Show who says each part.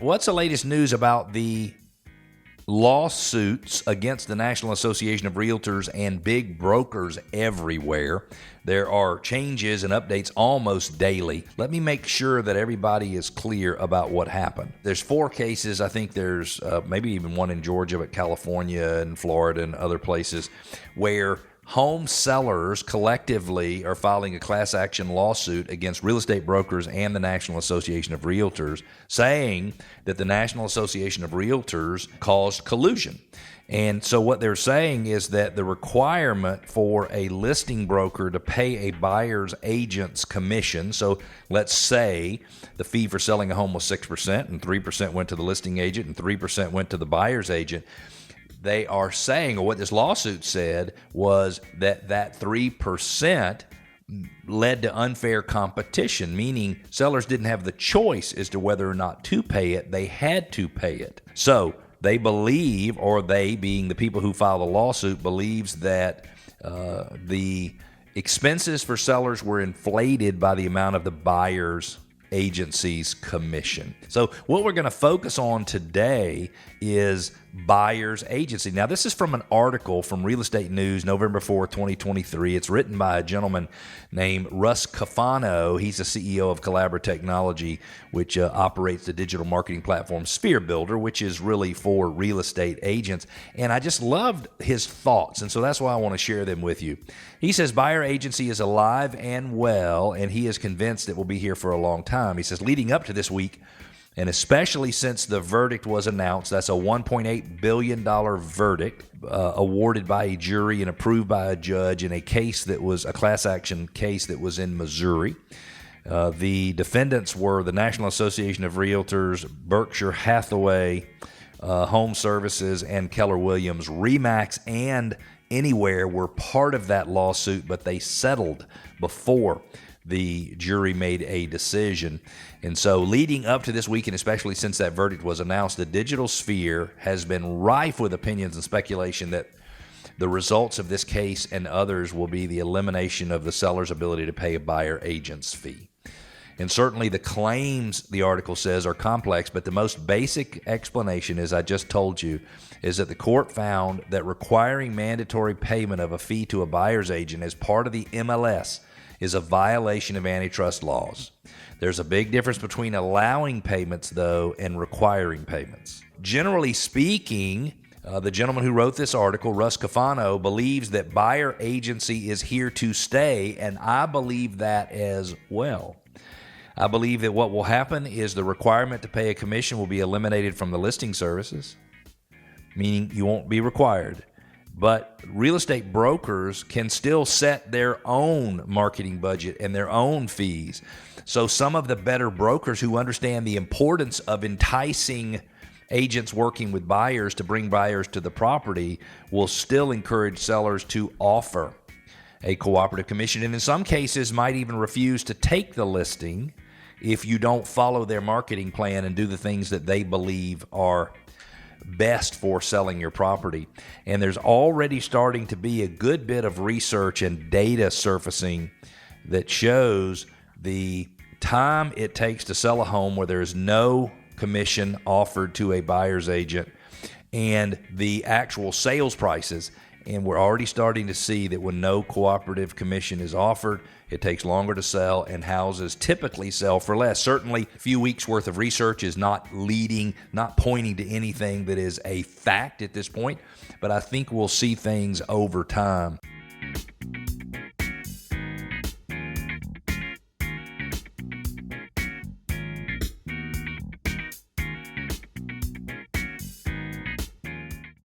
Speaker 1: what's the latest news about the lawsuits against the National Association of Realtors and big brokers everywhere? There are changes and updates almost daily. Let me make sure that everybody is clear about what happened. There's 4 cases. I think there's maybe even one in Georgia, but California and Florida and other places where home sellers collectively are filing a class action lawsuit against real estate brokers and the National Association of Realtors, saying that the National Association of Realtors caused collusion. And so what they're saying is that the requirement for a listing broker to pay a buyer's agent's commission, so let's say the fee for selling a home was 6% and 3% went to the listing agent and 3% went to the buyer's agent. They are saying, or what this lawsuit said, was that 3% led to unfair competition, meaning sellers didn't have the choice as to whether or not to pay it. They had to pay it. So they believe, or they being the people who filed the lawsuit, believes that the expenses for sellers were inflated by the amount of the buyer's agency's commission. So what we're going to focus on today is buyer's agency. Now, this is from an article from Real Estate News, November 4th, 2023. It's written by a gentleman named Russ Cafano. He's the CEO of Collabra Technology, which operates the digital marketing platform Sphere Builder, which is really for real estate agents. And I just loved his thoughts, and so that's why I want to share them with you. He says buyer agency is alive and well, and he is convinced it will be here for a long time. He says leading up to this week, and especially since the verdict was announced, that's a $1.8 billion verdict awarded by a jury and approved by a judge in a case that was a class action case that was in Missouri. The defendants were the National Association of Realtors, Berkshire Hathaway, Home Services, and Keller Williams. RE/MAX and Anywhere were part of that lawsuit, but they settled before the jury made a decision. And so leading up to this week, and especially since that verdict was announced, the digital sphere has been rife with opinions and speculation that the results of this case and others will be the elimination of the seller's ability to pay a buyer agent's fee. And certainly the claims, the article says, are complex, but the most basic explanation, as I just told you, is that the court found that requiring mandatory payment of a fee to a buyer's agent as part of the MLS is a violation of antitrust laws. There's a big difference between allowing payments, though, and requiring payments. Generally speaking, the gentleman who wrote this article, Russ Cafano, believes that buyer agency is here to stay, and I believe that as well. I believe that what will happen is the requirement to pay a commission will be eliminated from the listing services, meaning you won't be required. But real estate brokers can still set their own marketing budget and their own fees. So some of the better brokers who understand the importance of enticing agents working with buyers to bring buyers to the property will still encourage sellers to offer a cooperative commission, and in some cases might even refuse to take the listing if you don't follow their marketing plan and do the things that they believe are best for selling your property. And there's already starting to be a good bit of research and data surfacing that shows the time it takes to sell a home where there's no commission offered to a buyer's agent and the actual sales prices. And we're already starting to see that when no cooperative commission is offered, it takes longer to sell, and houses typically sell for less. Certainly, a few weeks' worth of research is not pointing to anything that is a fact at this point, but I think we'll see things over time.